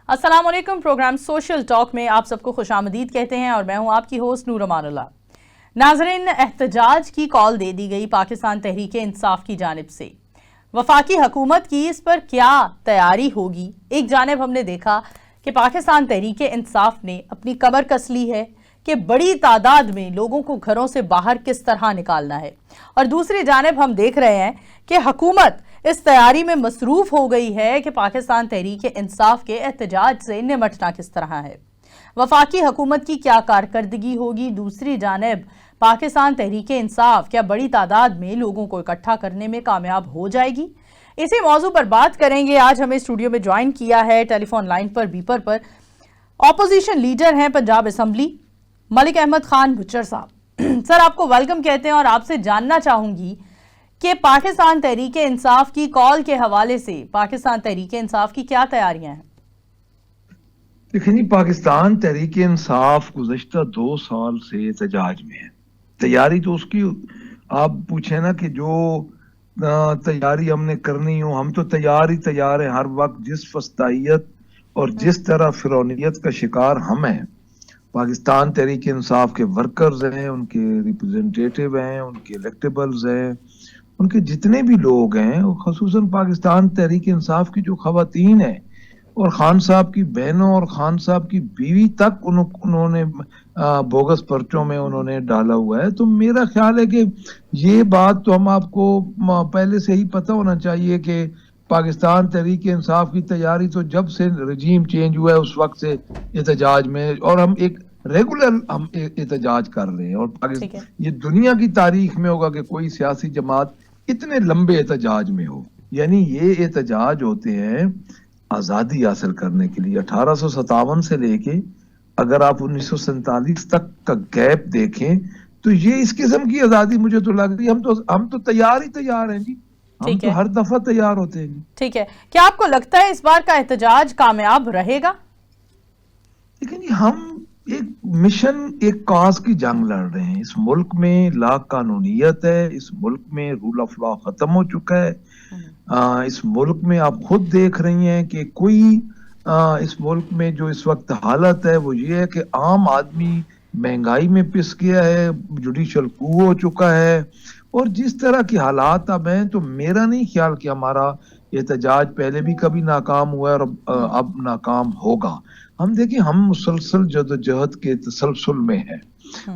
अस्सलाम वालेकुम। Programme social talk में आप सबको खुशामदीद कहते हैं और मैं हूं आपकी होस्ट नूर अमानुल्लाह। नाज़रीन, एहतजाज की कॉल दे दी गई पाकिस्तान तहरीक इंसाफ की जानिब से। वफाकी हुकूमत की इस पर क्या तैयारी होगी? एक जानिब हमने देखा कि पाकिस्तान तहरीक इंसाफ ने अपनी कमर कस ली है कि बड़ी तादाद में लोगों को घरों से बाहर किस तरह निकालना है, और दूसरी जानिब हम देख रहे हैं कि हुकूमत इस तैयारी में मसरूफ हो गई है कि पाकिस्तान तहरीक इंसाफ के एहतजाज से निमटना किस तरह है। वफाकी हुकूमत की क्या कारकर्दगी होगी? दूसरी जानिब पाकिस्तान तहरीक इंसाफ क्या बड़ी तादाद में लोगों को इकट्ठा करने में कामयाब हो जाएगी? इसी मौजू पर बात करेंगे। आज हमें स्टूडियो में ज्वाइन किया है टेलीफोन लाइन पर बीपर पर ऑपोजिशन लीडर हैं पंजाब असम्बली मलिक अहमद खान भुच्चर साहब। सर, आपको वेलकम कहते हैं और आपसे जानना चाहूंगी कि पाकिस्तान तहरीक इंसाफ की कॉल के हवाले से पाकिस्तान तहरीक इंसाफ की क्या तैयारियां हैं? देखिए जी, पाकिस्तान तहरीक इंसाफ गुज़श्ता 2 साल से एहतजाज में है। तैयारी तो उसकी आप पूछे ना कि जो तैयारी हमने करनी हो, हम तो तैयार ही तैयार हैं हर वक्त। जिस फस्तायत और जिस तरह फिरौनियत का शिकार हम हैं, पाकिस्तान तहरीक इंसाफ के वर्कर्स हैं, उनके रिप्रेजेंटेटिव हैं, उनके इलेक्टेबल्स हैं, उनके जितने भी लोग हैं, ख़ुसूसन पाकिस्तान तहरीक इंसाफ की जो ख़वातीन हैं और खान साहब की बहनों और खान साहब की बीवी तक उन्होंने बोगस पर्चों में उन्होंने डाला हुआ है। तो मेरा ख्याल है कि ये बात तो हम आपको पहले से ही पता होना चाहिए कि पाकिस्तान तहरीक इंसाफ की तैयारी तो जब से रजीम चेंज हुआ है उस वक्त से एहतजाज में, और हम एक रेगुलर हम एहतजाज कर रहे हैं। और पाकिस्तान ये दुनिया की तारीख में होगा कि कोई सियासी जमात इतने लंबे एहतजाज में हो। यानी ये एहतजाज होते हैं आज़ादी हासिल करने के लिए। 1857 से लेके अगर आप 1947 तक का गैप देखें तो ये इस किस्म की आज़ादी मुझे तो लग रही है हम तो तैयार ही तैयार हैं जी। हम तो हर दफा तैयार होते हैं। ठीक है, क्या आपको लगता है इस बार का एहतजाज कामयाब रहेगा? लेकिन हम एक मिशन, एक काज की जंग लड़ रहे हैं। इस मुल्क में ला कानूनियत है, इस मुल्क में रूल ऑफ लॉ खत्म हो चुका है। इस मुल्क में आप खुद देख रही हैं कि कोई इस मुल्क में जो इस वक्त हालत है वो ये है कि आम आदमी महंगाई में पिस गया है, जुडिशल कू हो चुका है, और जिस तरह की हालात अब हैं तो मेरा नहीं ख्याल कि हमारा एहतजाज पहले भी कभी नाकाम हुआ है और अब नाकाम होगा। हम देखिए, हम मुसलसल जदोजहद के तसलसल में है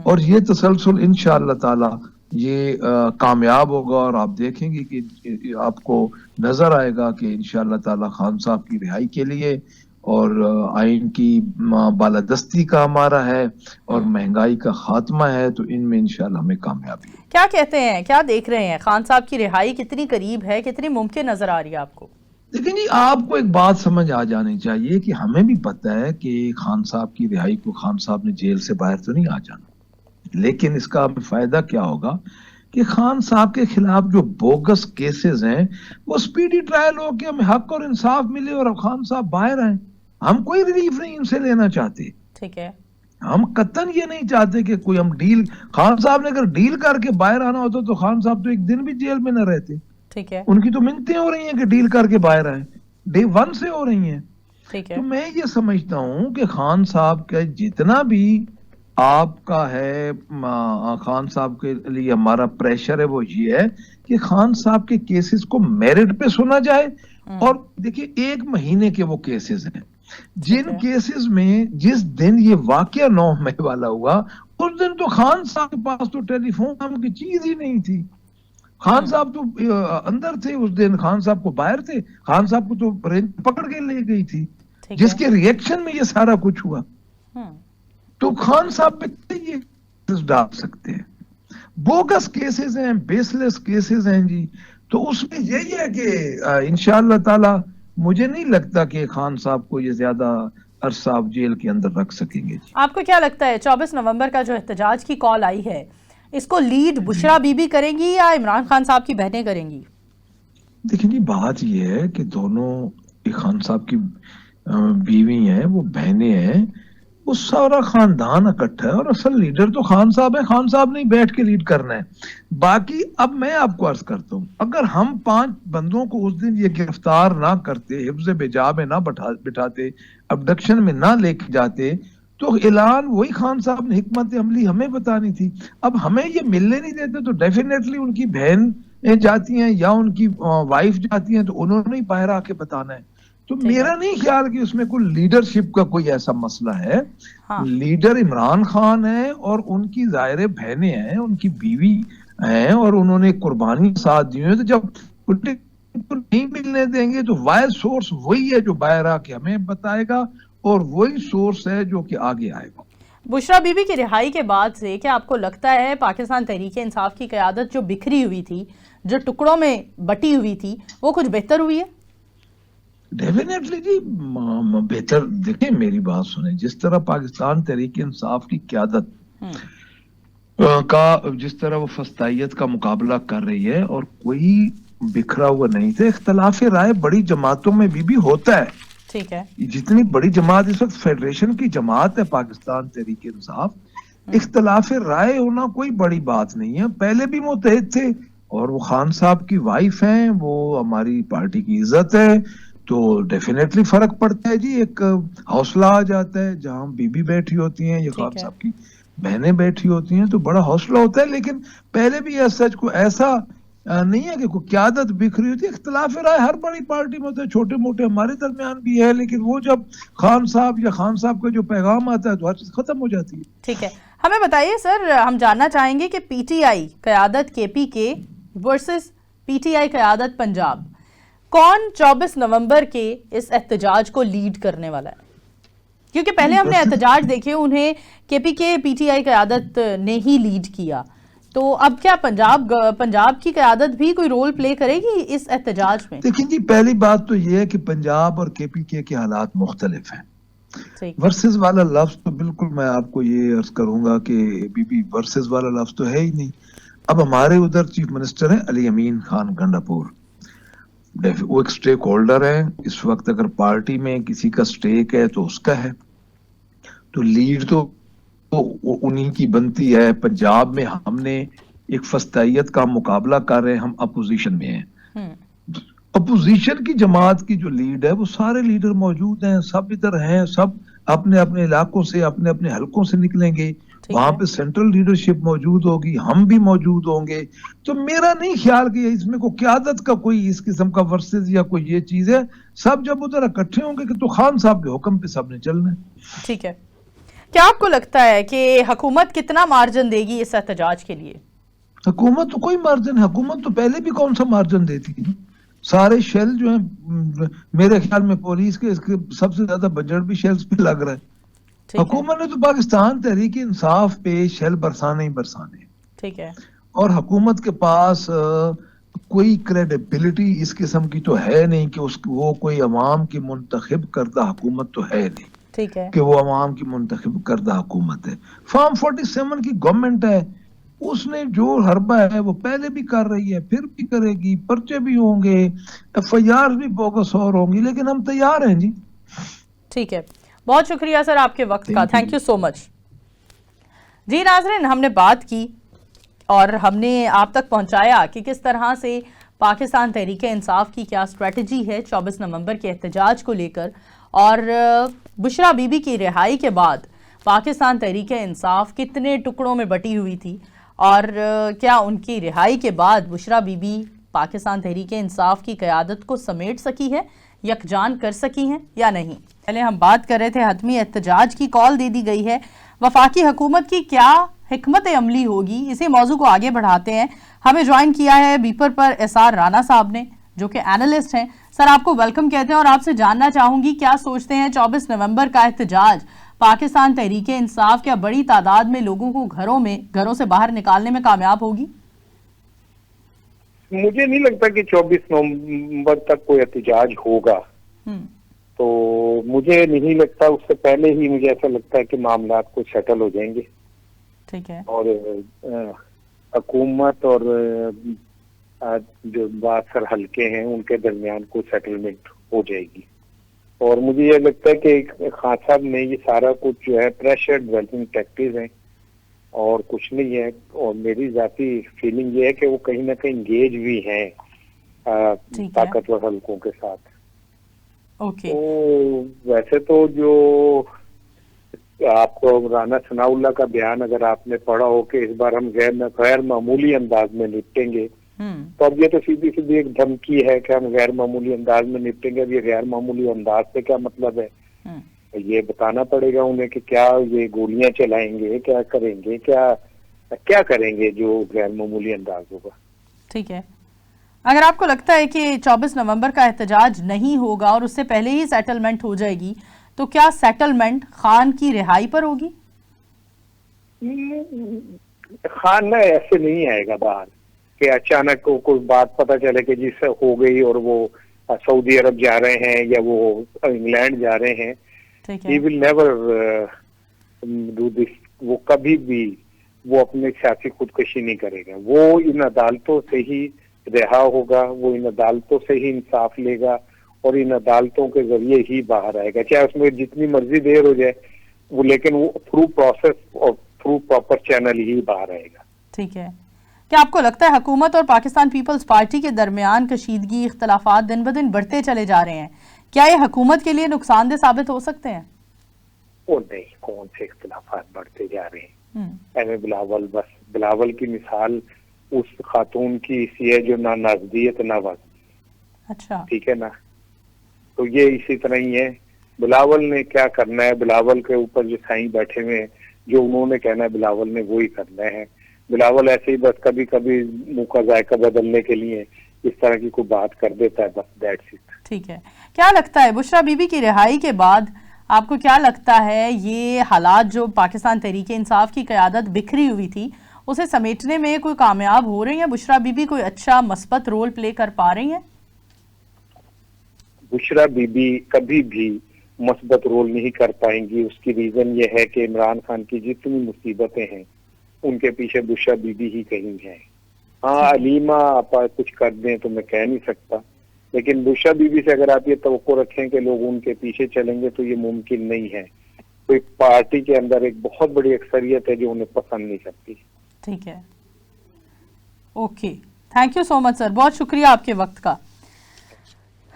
और ये तसलसल इंशाअल्लाह ताला ये कामयाब होगा। और आप देखेंगे कि आपको नजर आएगा कि इंशाअल्लाह ताला खान साहब की रिहाई के लिए और आइन की बालादस्ती का हमारा है और महंगाई का खात्मा है, तो इनमें इंशाअल्लाह हमें कामयाबी। क्या कहते हैं, क्या देख रहे हैं? खान साहब की रिहाई कितनी करीब है, कितनी मुमकिन नजर आ रही है आपको? लेकिन जी, आपको एक बात समझ आ जानी चाहिए कि हमें भी पता है कि खान साहब की रिहाई को खान साहब ने जेल से बाहर तो नहीं आ जाना, लेकिन इसका फायदा क्या होगा कि खान साहब के खिलाफ जो बोगस केसेस हैं वो स्पीडी ट्रायल हो के हमें हक और इंसाफ मिले और अब खान साहब बाहर आए। हम कोई रिलीफ नहीं इनसे लेना चाहते। ठीक है, हम कतन ये नहीं चाहते कि कोई हम डील, खान साहब ने अगर डील करके बाहर आना होता तो खान साहब तो एक दिन भी जेल में न रहते। ठीक है, उनकी तो मिन्नतें हो रही हैं कि डील करके बाहर आए, डे 1 से हो रही हैं। ठीक है। तो मैं ये समझता हूं कि खान साहब का जितना भी आपका है, खान साहब के लिए हमारा प्रेशर है वो ये है कि खान साहब के केसेस को मेरिट पे सुना जाए। और देखिए, 1 महीने के वो केसेस हैं, जिन केसेस में जिस दिन ये वाकया 9 मई वाला हुआ उस दिन तो खान साहब के पास तो टेलीफोन नाम की चीज ही नहीं थी। खान साहब तो अंदर थे उस दिन, खान साहब को बाहर थे, खान साहब को तो पकड़ के ले गई थी, जिसके रिएक्शन में ये सारा कुछ हुआ। तो खान साहब पे ये डाल सकते हैं। बोगस केसेस हैं, बेसलेस केसेस हैं जी। तो उसमें यही है कि इंशाअल्लाह ताला मुझे नहीं लगता कि खान साहब को ये ज्यादा अरसा आप जेल के अंदर रख सकेंगे जी। आपको क्या लगता है 24 नवंबर का जो एहतजाज की कॉल आई है, इसको लीड बुशरा बीबी करेंगी या इमरान खान साहब की बहनें करेंगी? देखिए जी, बात ये है कि दोनों खान साहब की बीवी हैं, वो बहनें हैं, وہ سارا خاندان اکٹھا ہے، اور اصل لیڈر تو خان صاحب ہے، خان صاحب نے بیٹھ کے لیڈ کرنا ہے۔ باقی اب میں آپ کو عرض کرتا ہوں، اگر ہم 5 بندوں کو اس دن یہ گرفتار نہ کرتے، حفظ بجا میں نہ بٹھاتے، ابڈکشن میں نہ لے کے جاتے، تو اعلان وہی خان صاحب نے حکمت عملی ہمیں بتانی تھی۔ اب ہمیں یہ ملنے نہیں دیتے تو ڈیفینیٹلی ان کی بہن جاتی ہیں یا ان کی وائف جاتی ہیں، تو انہوں نے ہی باہر آ کے بتانا ہے۔ تو میرا نہیں خیال کہ اس میں کوئی لیڈرشپ کا کوئی ایسا مسئلہ ہے۔ ہاں لیڈر عمران خان ہے، اور ان کی ظاہر بہنیں ہیں، ان کی بیوی ہیں، اور انہوں نے قربانی ساتھ دی ہے۔ تو جب نہیں ملنے دیں گے تو وائس سورس وہی ہے جو باہر آ کے ہمیں بتائے گا، اور وہی سورس ہے جو کہ آگے آئے گا۔ بشرا بی بی کی رہائی کے بعد سے کیا آپ کو لگتا ہے پاکستان تحریک انصاف کی قیادت جو بکھری ہوئی تھی، جو ٹکڑوں میں بٹی ہوئی تھی، وہ کچھ بہتر ہوئی ہے؟ ڈیفینیٹلی جی، بہتر۔ دیکھیں میری بات سنیں، جس طرح پاکستان تحریک انصاف کی قیادت کا جس طرح وہ فسطائیت کا مقابلہ کر رہی ہے، اور کوئی بکھرا ہوا نہیں تھا۔ اختلاف رائے بڑی جماعتوں میں بھی ہوتا ہے۔ ٹھیک ہے، جتنی بڑی جماعت اس وقت فیڈریشن کی جماعت ہے پاکستان تحریک انصاف، اختلاف رائے ہونا کوئی بڑی بات نہیں ہے۔ پہلے بھی متحد تھے، اور وہ خان صاحب کی وائف ہیں، وہ ہماری پارٹی کی عزت ہے، تو ڈیفینیٹلی فرق پڑتا ہے جی۔ ایک حوصلہ آ جاتا ہے جہاں بی بی بیٹھی ہوتی ہیں یا خان ٹھیک ہے، صاحب کی بہنیں بیٹھی ہوتی ہیں، تو بڑا حوصلہ ہوتا ہے۔ لیکن پہلے بھی سچ کو ایسا نہیں ہے کہ کوئی قیادت بکھری ہوتی ہے۔ اختلاف رائے ہر بڑی پارٹی میں ہوتا ہے، چھوٹے موٹے ہمارے درمیان بھی ہے، لیکن وہ جب خان صاحب یا خان صاحب کا جو پیغام آتا ہے تو ہر چیز ختم ہو جاتی ہے۔ ٹھیک ہے۔ ہمیں بتائیے سر، ہم جاننا چاہیں گے کہ پی ٹی آئی قیادت کے پی کے ورسز پی ٹی آئی قیادت پنجاب، کون 24 نومبر کے اس احتجاج کو لیڈ کرنے والا ہے؟ کیونکہ پہلے ہم نے احتجاج دیکھے انہیں کے پی کے پی ٹی آئی قیادت نے ہی لیڈ کیا، تو اب کیا پنجاب کی قیادت بھی کوئی رول پلے کرے گی اس احتجاج میں؟ دیکھیں جی، پہلی بات تو یہ ہے کہ پنجاب اور کے پی کے حالات مختلف ہیں۔ ٹھیک ہے، ورسز والا لفظ تو بالکل میں آپ کو یہ عرض کروں گا کہ بی بی ورسز والا لفظ تو ہے ہی نہیں۔ اب ہمارے ادھر چیف منسٹر ہیں علی امین خان گنڈاپور، وہ ایک سٹیک ہولڈر ہے اس وقت۔ اگر پارٹی میں کسی کا سٹیک ہے تو اس کا ہے، تو لیڈ تو انہی کی بنتی ہے۔ پنجاب میں ہم نے ایک فسطائیت کا مقابلہ کر رہے ہیں، ہم اپوزیشن میں ہیں۔ اپوزیشن کی جماعت کی جو لیڈ ہے، وہ سارے لیڈر موجود ہیں، سب ادھر ہیں، سب اپنے اپنے علاقوں سے، اپنے اپنے حلقوں سے نکلیں گے۔ وہاں پہ سینٹرل لیڈرشپ موجود ہوگی، ہم بھی موجود ہوں گے۔ تو میرا نہیں خیال کہ اس میں کوئی قیادت کا کوئی اس قسم کا ورسز یا کوئی یہ چیز ہے۔ سب جب ادھر اکٹھے ہوں گے کہ تو خان صاحب کے حکم پہ سب نے چلنا ہے۔ ٹھیک ہے۔ کیا آپ کو لگتا ہے کہ حکومت کتنا مارجن دے گی اس احتجاج کے لیے؟ حکومت تو کوئی مارجن، حکومت تو پہلے بھی کون سا مارجن دیتی ہے؟ سارے شیل جو ہیں، میرے خیال میں پولیس کے اس کے سب سے زیادہ بجٹ بھی شیلز پہ لگ رہا ہے۔ حکومت نے تو پاکستان تحریک انصاف پہ شیل برسانے ہی برسانے، ٹھیک ہے، اور حکومت کے پاس کوئی کریڈیبلٹی اس قسم کی تو ہے نہیں کہ وہ کوئی عوام کی منتخب کردہ حکومت تو ہے نہیں ٹھیک ہے، کہ وہ عوام کی منتخب کردہ حکومت ہے۔ فارم 47 کی گورنمنٹ ہے، اس نے جو حربہ ہے وہ پہلے بھی کر رہی ہے، پھر بھی کرے گی، پرچے بھی ہوں گے، ایف آئی آر بھی بوگس اور ہوں گی، لیکن ہم تیار ہیں جی۔ ٹھیک ہے، بہت شکریہ سر آپ کے وقت کا، تھینک یو سو مچ۔ جی ناظرین، ہم نے بات کی اور ہم نے آپ تک پہنچایا کہ کس طرح سے پاکستان تحریک انصاف کی کیا اسٹریٹجی ہے 24 نومبر کے احتجاج کو لے کر، اور بشرا بی بی کی رہائی کے بعد پاکستان تحریک انصاف کتنے ٹکڑوں میں بٹی ہوئی تھی، اور کیا ان کی رہائی کے بعد بشرا بی بی پاکستان تحریک انصاف کی قیادت کو سمیٹ سکی ہے، یکجان کر سکی ہیں یا نہیں۔ پہلے ہم بات کر رہے تھے حتمی احتجاج کی کال دے دی گئی ہے، وفاقی حکومت کی کیا حکمت عملی ہوگی، اسی موضوع کو آگے بڑھاتے ہیں۔ ہمیں جوائن کیا ہے بیپر پر SR رانا صاحب نے، جو کہ اینالسٹ ہیں۔ سر آپ کو ویلکم کہتے ہیں، اور آپ سے جاننا چاہوں گی کیا سوچتے ہیں 24 نومبر کا احتجاج پاکستان تحریک انصاف کیا بڑی تعداد میں لوگوں کو گھروں سے باہر نکالنے میں کامیاب ہوگی؟ مجھے نہیں لگتا کہ 24 نومبر تک کوئی احتجاج ہوگا، تو مجھے نہیں لگتا، اس سے پہلے ہی مجھے ایسا لگتا ہے کہ معاملات کو سیٹل ہو جائیں گے، ٹھیک ہے، اور حکومت اور جو باثر حلقے ہیں ان کے درمیان کوئی سیٹلمنٹ ہو جائے گی۔ اور مجھے یہ لگتا ہے کہ خان صاحب نے یہ سارا کچھ جو ہے پریشر ڈیولپنگ ٹیکٹکس ہیں اور کچھ نہیں ہے. اور میری ذاتی فیلنگ یہ ہے کہ وہ کہیں نہ کہیں انگیج بھی ہیں طاقتور حلقوں کے ساتھ. اوکے. تو ویسے تو جو آپ کو رانا ثناء اللہ کا بیان اگر آپ نے پڑھا ہو کہ اس بار ہم غیر معمولی انداز میں نپٹیں گے, تو اب یہ تو سیدھی سیدھی ایک دھمکی ہے کہ ہم غیر معمولی انداز میں نپٹیں گے. اب یہ غیر معمولی انداز سے کیا مطلب ہے؟ یہ بتانا پڑے گا انہیں کہ کیا یہ گولیاں چلائیں گے, کیا کریں گے, کیا کریں گے جو غیر معمولی انداز ہوگا. ٹھیک ہے. اگر آپ کو لگتا ہے کہ 24 نومبر کا احتجاج نہیں ہوگا اور اس سے پہلے ہی سیٹلمنٹ ہو جائے گی, تو کیا سیٹلمنٹ خان کی رہائی پر ہوگی؟ خان نہ ایسے نہیں آئے گا باہر کہ اچانک کو کوئی بات پتہ چلے کہ جس سے ہو گئی اور وہ سعودی عرب جا رہے ہیں یا وہ انگلینڈ جا رہے ہیں. He will never do this. وہ کبھی بھی وہ اپنے سیاسی خودکشی نہیں کرے گا. وہ ان عدالتوں سے ہی رہا ہوگا, وہ ان عدالتوں سے ہی انصاف لے گا اور ان عدالتوں کے ذریعے ہی باہر آئے گا, چاہے اس میں جتنی مرضی دیر ہو جائے وہ, لیکن وہ تھرو پروسیس اور تھرو پراپر چینل ہی باہر آئے گا. ٹھیک ہے. کیا آپ کو لگتا ہے حکومت اور پاکستان پیپلز پارٹی کے درمیان کشیدگی, اختلافات دن بدن بڑھتے چلے جا رہے ہیں, کیا یہ حکومت کے لیے نقصان دہ ثابت ہو سکتے ہیں؟ وہ نہیں, کون سے اختلافات بڑھتے جا رہے ہیں. ایم بلاول, بس بلاول کی مثال اس خاتون کی اسی ہے جو نہ نازدیت نہ وزن. اچھا. ٹھیک ہے نا. تو یہ اسی طرح ہی ہے. بلاول نے کیا کرنا ہے, بلاول کے اوپر جو سائیں بیٹھے ہوئے ہیں, جو انہوں نے کہنا ہے بلاول نے وہی کرنا ہے. بلاول ایسے ہی بس کبھی کبھی منہ کا ذائقہ بدلنے کے لیے اس طرح کی کوئی بات کر دیتا ہے, بس دیٹس اٹ. ٹھیک ہے. کیا لگتا ہے بشریٰ بی بی کی رہائی کے بعد آپ کو کیا لگتا ہے یہ حالات جو پاکستان تحریک انصاف کی قیادت بکھری ہوئی تھی اسے سمیٹنے میں کوئی کامیاب ہو رہی ہیں؟ بشریٰ بی بی کوئی اچھا مثبت رول پلے کر پا رہی ہیں؟ بشریٰ بی بی کبھی بھی مثبت رول نہیں کر پائیں گی. اس کی ریزن یہ ہے کہ عمران خان کی جتنی مصیبتیں ہیں ان کے پیچھے بشریٰ بی بی ہی کہیں ہیں. ہاں علیمہ آپ کچھ کر دیں تو میں کہہ نہیں سکتا, لیکن بشریٰ بی بی سے اگر آپ یہ توقع رکھیں کہ لوگ ان کے پیچھے چلیں گے تو یہ ممکن نہیں ہے. کوئی پارٹی کے اندر ایک بہت بڑی اکثریت ہے جو انہیں پسند نہیں کرتی. ٹھیک ہے. اوکے, تھینک یو سو مچ سر, بہت شکریہ آپ کے وقت کا.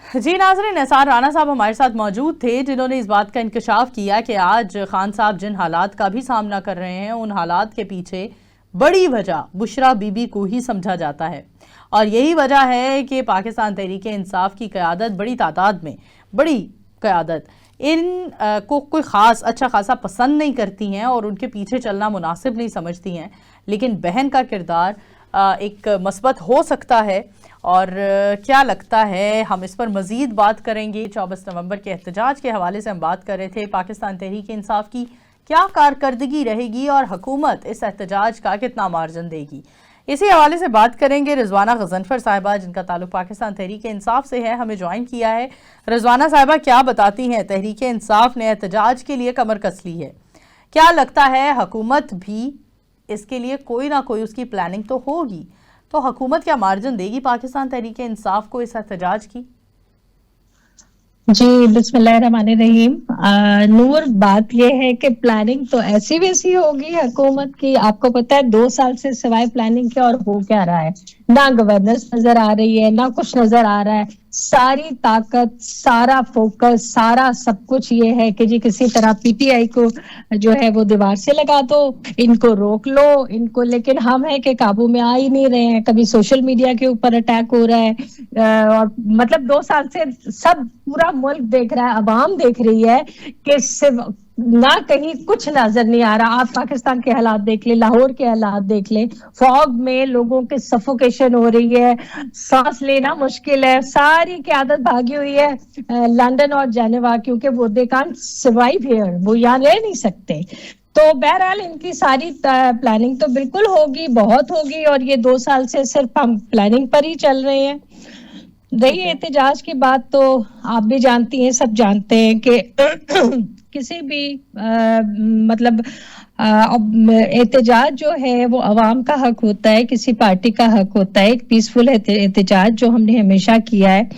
جی ناظرین, نثار رانا صاحب ہمارے ساتھ موجود تھے جنہوں نے اس بات کا انکشاف کیا کہ آج خان صاحب جن حالات کا بھی سامنا کر رہے ہیں ان حالات کے پیچھے بڑی وجہ بشریٰ بی بی کو ہی سمجھا جاتا ہے, اور یہی وجہ ہے کہ پاکستان تحریک انصاف کی قیادت بڑی تعداد میں, بڑی قیادت ان کو کوئی خاص اچھا خاصا پسند نہیں کرتی ہیں اور ان کے پیچھے چلنا مناسب نہیں سمجھتی ہیں. لیکن بہن کا کردار ایک مثبت ہو سکتا ہے, اور کیا لگتا ہے ہم اس پر مزید بات کریں گے. 24 نومبر کے احتجاج کے حوالے سے ہم بات کر رہے تھے, پاکستان تحریک انصاف کی کیا کارکردگی رہے گی اور حکومت اس احتجاج کا کتنا مارجن دے گی. اسی حوالے سے بات کریں گے رضوانہ غضنفر صاحبہ جن کا تعلق پاکستان تحریک انصاف سے ہے, ہمیں جوائن کیا ہے. رضوانہ صاحبہ کیا بتاتی ہیں, تحریک انصاف نے احتجاج کے لیے کمر کس لی ہے, کیا لگتا ہے حکومت بھی اس کے لیے کوئی نہ کوئی اس کی پلاننگ تو ہوگی, تو حکومت کیا مارجن دے گی پاکستان تحریک انصاف کو اس احتجاج کی؟ جی بسم اللہ الرحمن الرحیم. نور, بات یہ ہے کہ پلاننگ تو ایسی ویسی ہوگی حکومت کی. آپ کو پتا ہے 2 سال سے سوائے پلاننگ کے اور ہو کیا رہا ہے, نہ گورننس نظر آ رہی ہے, نہ کچھ نظر آ رہا ہے. ساری طاقت, سارا فوکس, سارا سب کچھ یہ ہے کہ جی کسی طرح پی ٹی آئی کو جو ہے وہ دیوار سے لگا دو, ان کو روک لو, ان کو. لیکن ہم ہے کہ قابو میں آ ہی نہیں رہے ہیں. کبھی سوشل میڈیا کے اوپر اٹیک ہو رہا ہے, اور مطلب 2 سال سے سب پورا ملک دیکھ رہا ہے, عوام دیکھ رہی ہے کہ صرف نہ کہیں کچھ نظر نہیں آ رہا. آپ پاکستان کے حالات دیکھ لیں, لاہور کے حالات دیکھ لیں, فوگ میں لوگوں کے سفوکیشن ہو رہی ہے, سانس لینا مشکل ہے. ساری قیادت بھاگی ہوئی ہے لندن اور جنیوا, کیونکہ وہ دے کانٹ سروائیو ہیئر, وہ یہاں رہ نہیں سکتے. تو بہرحال ان کی ساری پلاننگ تو بالکل ہوگی, بہت ہوگی, اور یہ 2 سال سے صرف ہم پلاننگ پر ہی چل رہے ہیں. رہی احتجاج کی بات, تو आप भी जानती हैं, सब जानते हैं कि किसी भी मतलब एहतजाज जो है वो अवाम का हक होता है, किसी पार्टी का हक होता है, एक पीसफुल एहतजाज जो हमने हमेशा किया है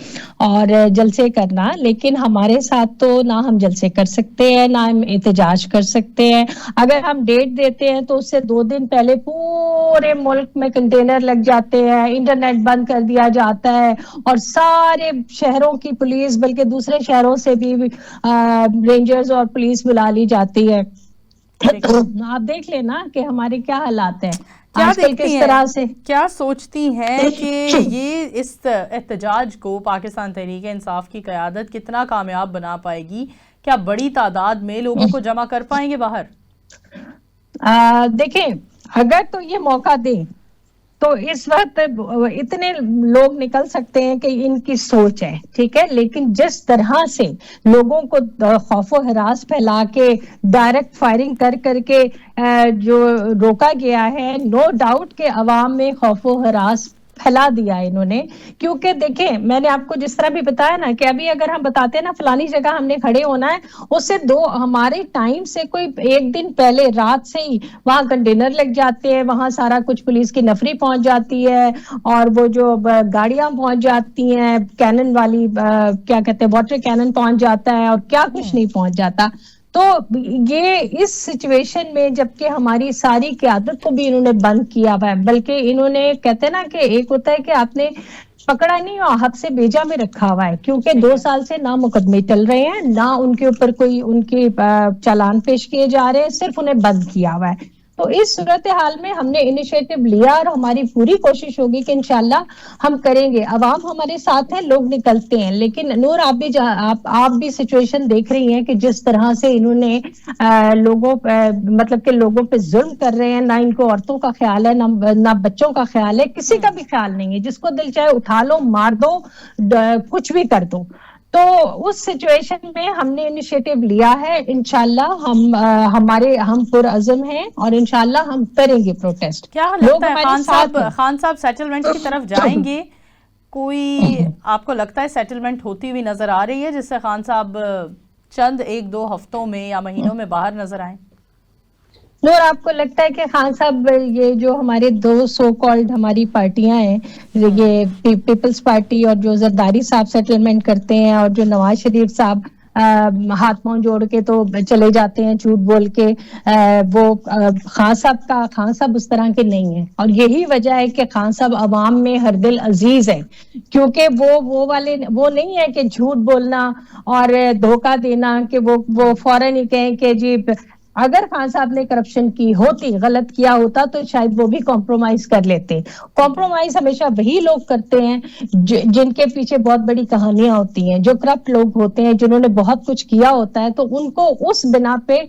और जलसे करना। लेकिन हमारे साथ तो ना हम जलसे कर सकते हैं ना हम एहतजाज कर सकते हैं। अगर हम डेट देते हैं तो उससे 2 दिन पहले पूरे मुल्क में कंटेनर लग जाते हैं, इंटरनेट बंद कर दिया जाता है और सारे शहरों की पुलिस, बल्कि दूसरे शहरों से भी रेंजर्स और पुलिस बुला ली जाती है। आप देख लेना कि हमारे क्या हालात हैं आजकल, किस तरह से। क्या सोचती हैं कि ये इस एहतजाज को पाकिस्तान तहरीक इंसाफ की क़यादत कितना कामयाब बना पाएगी? क्या बड़ी तादाद में लोगों को जमा कर पाएंगे बाहर? देखें, अगर तो ये मौका दें तो इस वक्त इतने लोग निकल सकते हैं कि इनकी सोच है, ठीक है। लेकिन जिस तरह से लोगों को खौफो हरास फैला के डायरेक्ट फायरिंग कर करके जो रोका गया है, नो डाउट के अवाम में खौफो हरास फैला दिया इन्होंने। क्योंकि देखें, मैंने आपको जिस तरह भी बताया ना कि अभी अगर हम बताते हैं ना फलानी जगह हमने खड़े होना है, उससे हमारे टाइम से कोई 1 दिन पहले रात से ही वहां कंटेनर लग जाते हैं, वहां सारा कुछ पुलिस की नफरी पहुंच जाती है और वो जो गाड़ियां पहुंच जाती हैं, कैनन वाली क्या कहते हैं, वाटर कैनन पहुंच जाता है और क्या कुछ नहीं पहुंच जाता। तो ये इस सिचुएशन में जबकि हमारी सारी क़यादत को भी इन्होंने बंद किया हुआ है, बल्कि इन्होंने कहते हैं ना कि एक होता है कि आपने पकड़ा नहीं और हद से भेजा में रखा हुआ है, क्योंकि 2 साल से ना मुकदमे चल रहे हैं, ना उनके ऊपर कोई उनके चालान पेश किए जा रहे हैं, सिर्फ उन्हें बंद किया हुआ है। तो इस सूरत हाल में हमने इनिशिएटिव लिया और हमारी पूरी कोशिश होगी कि इंशाल्लाह हम करेंगे। अवाम हमारे साथ है, लोग निकलते हैं। लेकिन नूर, आप भी सिचुएशन देख रही हैं कि जिस तरह से इन्होंने लोगों मतलब कि लोगों पे जुल्म कर रहे हैं, ना इनको औरतों का ख्याल है, ना बच्चों का ख्याल है, किसी का भी ख्याल नहीं है। जिसको दिल चाहे उठा लो, मार दो, कुछ भी कर दो। तो उस सिचुएशन में हमने इनिशिएटिव लिया है। इंशाल्लाह हम पुरअज़म हैं और इंशाल्लाह हम करेंगे प्रोटेस्ट। क्या लगता है खान साहब सेटलमेंट की तरफ जाएंगे? कोई आपको लगता है सेटलमेंट होती हुई नजर आ रही है जिससे खान साहब चंद 1-2 हफ्तों में या महीनों में बाहर नजर आए? नूर, आपको लगता है कि खान साहब, ये जो हमारे 2 सो कॉल्ड हमारी पार्टियां हैं, ये पीपल्स पार्टी और जो जरदारी साहब सेटलमेंट करते हैं और जो नवाज शरीफ साहब हाथ पांव जोड़ के तो चले जाते हैं झूठ बोल के, वो खान साहब उस तरह के नहीं है। और यही वजह है कि खान साहब अवाम में हर दिल अजीज है, क्योंकि वो नहीं है कि झूठ बोलना और धोखा देना कि वो फौरन ही कहें कि जी अगर खान साहब ने करप्शन की होती, गलत किया होता तो शायद वो भी कॉम्प्रोमाइज कर लेते। कॉम्प्रोमाइज हमेशा वही लोग करते हैं जिनके पीछे बहुत बड़ी कहानियां होती हैं, जो करप्ट लोग होते हैं, जिन्होंने बहुत कुछ किया होता है, तो उनको उस बिना पे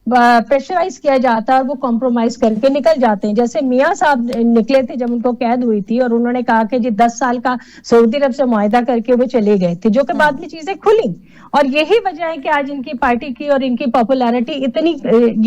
प्रेशराइज किया जाता है और वो कॉम्प्रोमाइज करके निकल जाते हैं। जैसे मियां साहब निकले थे जब उनको कैद हुई थी और उन्होंने कहा कि जी 10 साल का सऊदी अरब से मुआहदा करके वो चले गए थे, जो कि बाद में चीजें खुली। और यही वजह है कि आज इनकी पार्टी की और इनकी पॉपुलैरिटी इतनी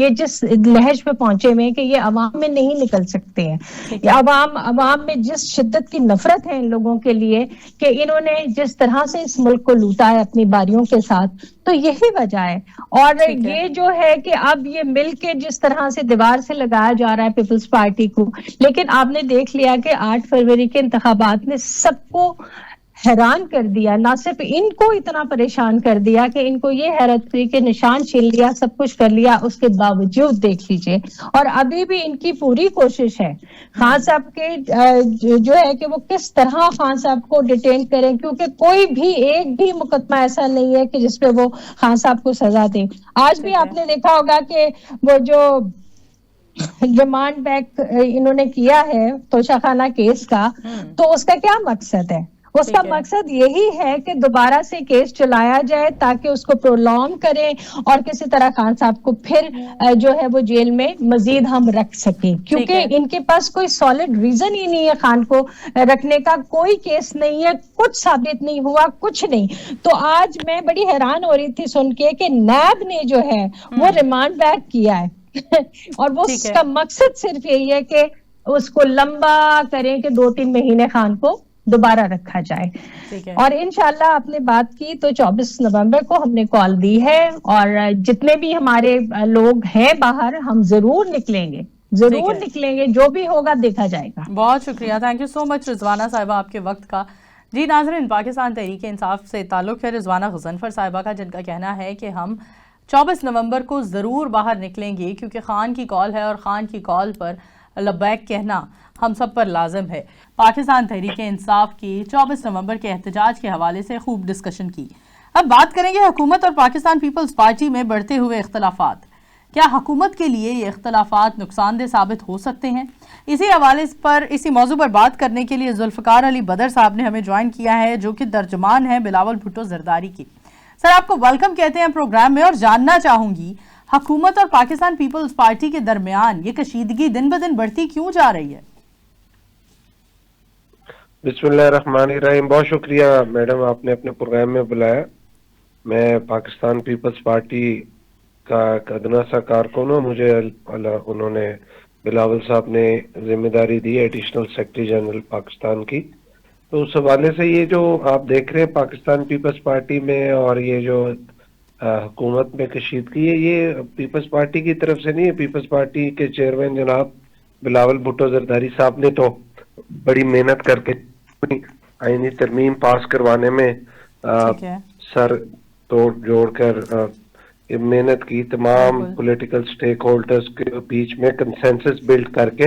ये जिस लहज पे पहुंचे हुए हैं कि ये अवाम में नहीं निकल सकते हैं। अवाम में जिस शिद्दत की नफरत है इन लोगों के लिए कि इन्होंने जिस तरह से इस मुल्क को लूटा है अपनी बारियों के साथ, तो यही वजह है। और ये जो है कि अब ये मिल के जिस तरह से दीवार से लगाया जा रहा है पीपल्स पार्टी को, लेकिन आपने देख लिया कि 8 फरवरी के इंतखाबात ने सबको हैरान कर दिया, ना सिर्फ इनको इतना परेशान कर दिया कि इनको ये हैरत हुई कि निशान छीन लिया, सब कुछ कर लिया, उसके बावजूद देख लीजिए। और अभी भी इनकी पूरी कोशिश है खान साहब के जो है कि वो किस तरह खान साहब को डिटेन करें, क्योंकि कोई भी एक भी मुकदमा ऐसा नहीं है कि जिसपे वो खान साहब को सजा दें। आज भी आपने देखा होगा कि वो जो रिमांड बैक इन्होंने किया है तोशाखाना केस का, तो उसका क्या मकसद है? उसका मकसद यही है कि दोबारा से केस चलाया जाए ताकि उसको प्रोलॉन्ग करें और किसी तरह खान साहब को फिर जो है वो जेल में मजीद हम रख सकें, क्योंकि इनके पास कोई सॉलिड रीजन ही नहीं है खान को रखने का। कोई केस नहीं है, कुछ साबित नहीं हुआ, कुछ नहीं। तो आज मैं बड़ी हैरान हो रही थी सुन के कि नैब ने जो है वो रिमांड बैक किया है और वो उसका मकसद सिर्फ यही है कि उसको लंबा करें कि 2-3 महीने खान को दोबारा रखा जाए। ठीक है। और इंशाल्लाह आपने बात की तो 24 नवंबर को हमने कॉल दी है, और जितने भी हमारे लोग हैं बाहर, हम जरूर निकलेंगे, जरूर निकलेंगे, जो भी होगा देखा जाएगा। बहुत शुक्रिया, thank you so much Rizwana साहिबा आपके वक्त का। जी नाज़रीन, पाकिस्तान तहरीक इंसाफ से ताल्लुक़ है रिजवाना गज़नफ़र साहिबा का, जिनका कहना है कि हम 24 नवंबर को ज़रूर बाहर निकलेंगे क्योंकि ख़ान की कॉल है और ख़ान की कॉल पर लब्बैक कहना हम सब पर लाजिम है। पाकिस्तान तहरीक इंसाफ की 24 नवंबर के एहतजाज के हवाले से खूब डिस्कशन की। अब बात करेंगे हुकूमत और पाकिस्तान पीपल्स पार्टी में बढ़ते हुए इख्तलाफात। क्या हुकूमत के लिए ये इख्तलाफात नुकसानदेह साबित हो सकते हैं? इसी हवाले पर, इसी मौजू पर बात करने के लिए जुल्फ़िकार अली बदर साहब ने हमें ज्वाइन किया है, जो कि तर्जुमान है बिलावल भुट्टो जरदारी की। सर, आपको वेलकम कहते हैं प्रोग्राम में, और जानना चाहूंगी हुकूमत और पाकिस्तान पीपल्स पार्टी के दरमियान ये कशीदगी दिन ब दिन बढ़ती क्यों जा रही है? बिस्मिल्लाहिर्रहमानिर्रहीम। बहुत शुक्रिया मैडम, आपने अपने प्रोग्राम में बुलाया। मैं पाकिस्तान पीपल्स पार्टी का अदना सा कारकुन हूँ। मुझे उन्होंने बिलावल साहब ने जिम्मेदारी दी एडिशनल सेक्रेटरी जनरल पाकिस्तान की। तो उस हवाले से ये जो आप देख रहे हैं पाकिस्तान पीपल्स पार्टी में और ये जो हुकूमत में कशीदगी है, ये पीपल्स पार्टी की तरफ से नहीं है। पीपल्स पार्टी के चेयरमैन जनाब बिलावल भुट्टो जरदारी साहब ने तो बड़ी मेहनत करके आईनी तरमीम पास करवाने में सर तोड़ जोड़कर मेहनत की। तमाम पॉलिटिकल स्टेक होल्डर्स के बीच में कंसेंसस बिल्ड करके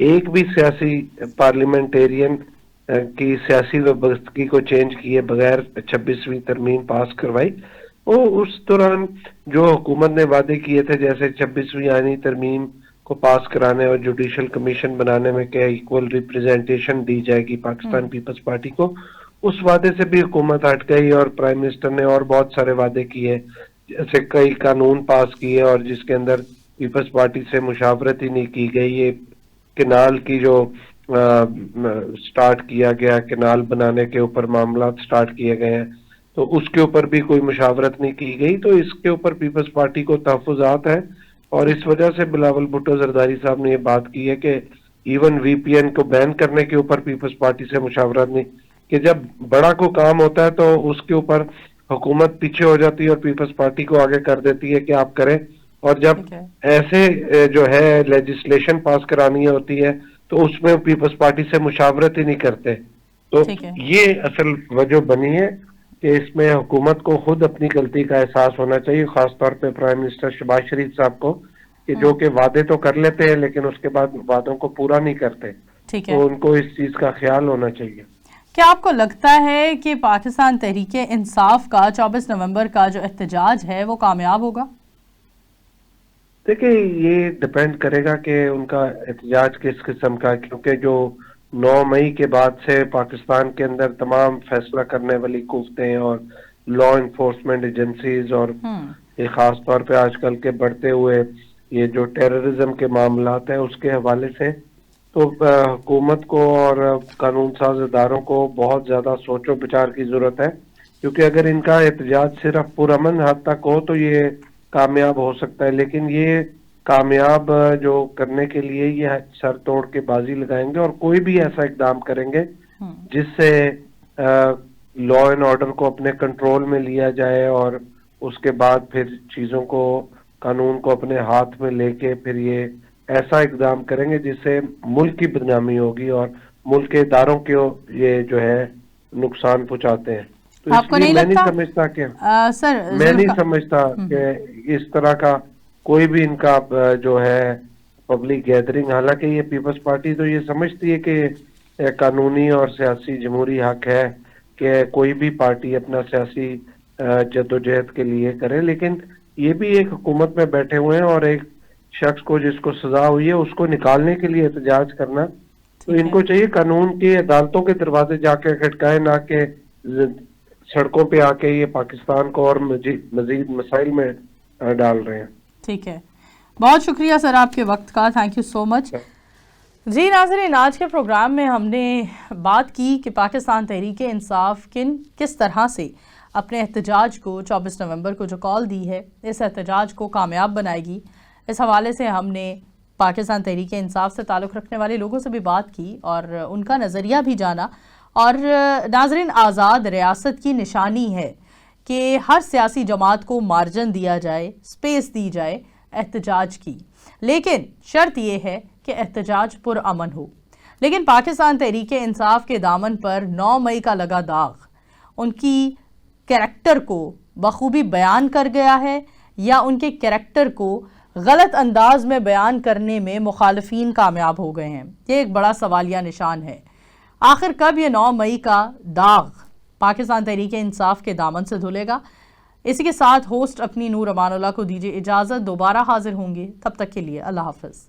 एक भी सियासी पार्लियामेंटेरियन की सियासी व्यवस्था को चेंज किए बगैर 26वीं तरमीम पास करवाई। और उस दौरान जो हुकूमत ने वादे किए थे, जैसे 26वीं आईनी तरमीम को पास कराने और जुडिशल कमीशन बनाने में क्या इक्वल रिप्रेजेंटेशन दी जाएगी पाकिस्तान पीपल्स पार्टी को, उस वादे से भी हुकूमत हट गई। और प्राइम मिनिस्टर ने और बहुत सारे वादे किए, जैसे कई कानून पास किए और जिसके अंदर पीपल्स पार्टी से मुशावरत ही नहीं की गई। ये केनाल की जो स्टार्ट किया गया, केनाल बनाने के ऊपर मामला स्टार्ट किए गए हैं, तो उसके ऊपर भी कोई मुशावरत नहीं की गई। तो इसके ऊपर पीपल्स पार्टी को तहफ़्फ़ुज़ात है, और इस वजह से बिलावल भुट्टो जरदारी साहब ने ये बात की है कि इवन VPN को बैन करने के ऊपर पीपल्स पार्टी से मुशावरत नहीं, कि जब बड़ा को काम होता है तो उसके ऊपर हुकूमत पीछे हो जाती है और पीपल्स पार्टी को आगे कर देती है कि आप करें। और जब ऐसे जो है लेजिस्लेशन पास करानी होती है तो उसमें पीपल्स पार्टी से मुशावरत ही नहीं करते। तो ये असल वजह बनी है कि इसमें हुकूमत को खुद अपनी गलती का एहसास होना चाहिए, खासतौर पे प्राइम मिनिस्टर शहबाज शरीफ साहब को, कि जो कि वादे तो कर लेते हैं लेकिन उसके बाद वादों को पूरा नहीं करते। तो उनको इस चीज का ख्याल होना चाहिए। क्या आपको लगता है कि पाकिस्तान तहरीक इंसाफ का 24 नवंबर का जो एहतजाज है वो कामयाब होगा? देखिए, ये डिपेंड करेगा कि उनका एहतजाज किस किस्म का, क्योंकि जो 9 मई के बाद से पाकिस्तान के अंदर तमाम फैसला करने वाली कुव्वतें और लॉ इन्फोर्समेंट एजेंसीज और ये खास तौर पे आजकल के बढ़ते हुए ये जो टेररिज्म के मामलात हैं उसके हवाले से, तो हुकूमत को और कानून साज इदारों को बहुत ज्यादा सोचो विचार की जरूरत है। क्योंकि अगर इनका एहतजाज सिर्फ पुरअमन हद तक हो तो ये कामयाब हो सकता है, लेकिन ये कामयाब जो करने के लिए ये सर तोड़ के बाजी लगाएंगे और कोई भी ऐसा इकदाम करेंगे जिससे लॉ एंड ऑर्डर को अपने कंट्रोल में लिया जाए और उसके बाद फिर चीजों को, कानून को अपने हाथ में लेके फिर ये ऐसा इकदाम करेंगे जिससे मुल्क की बदनामी होगी और मुल्क के इदारों को ये जो है नुकसान पहुंचाते हैं। तो आपको नहीं मैं लगता? नहीं समझता कि सर मैं नहीं समझता कि इस तरह का कोई भी इनका जो है पब्लिक गैदरिंग, हालांकि ये पीपल्स पार्टी तो ये समझती है कि कानूनी और सियासी जमहूरी हक है कि कोई भी पार्टी अपना सियासी जद्दोजहद के लिए करे, लेकिन ये भी एक हुकूमत में बैठे हुए हैं और एक शख्स को जिसको सजा हुई है उसको निकालने के लिए एहतजाज करना। तो इनको चाहिए कानून की अदालतों के दरवाजे जाके खटकाए, ना कि सड़कों पे आके ये पाकिस्तान को और मजीद मसाइल में डाल रहे हैं। ठीक है, बहुत शुक्रिया सर आपके वक्त का, थैंक यू सो मच। जी नाज़रीन, आज के प्रोग्राम में हमने बात की कि पाकिस्तान तहरीक इंसाफ किस तरह से अपने एहतजाज को 24 नवंबर को जो कॉल दी है इस एहतजाज को कामयाब बनाएगी। इस हवाले से हमने पाकिस्तान तहरीक इंसाफ से ताल्लुक़ रखने वाले लोगों से भी बात की और उनका नज़रिया भी जाना اور ناظرین آزاد ریاست کی نشانی ہے کہ ہر سیاسی جماعت کو مارجن دیا جائے، سپیس دی جائے احتجاج کی، لیکن شرط یہ ہے کہ احتجاج پرامن ہو۔ لیکن پاکستان تحریک انصاف کے دامن پر 9 مئی کا لگا داغ ان کی کریکٹر کو بخوبی بیان کر گیا ہے یا ان کے کریکٹر کو غلط انداز میں بیان کرنے میں مخالفین کامیاب ہو گئے ہیں؟ یہ ایک بڑا سوالیہ نشان ہے۔ آخر کب یہ 9 مئی کا داغ پاکستان تحریک انصاف کے دامن سے دھلے گا؟ اسی کے ساتھ ہوسٹ اپنی نور امان اللہ کو دیجیے اجازت، دوبارہ حاضر ہوں گے، تب تک کے لیے اللہ حافظ۔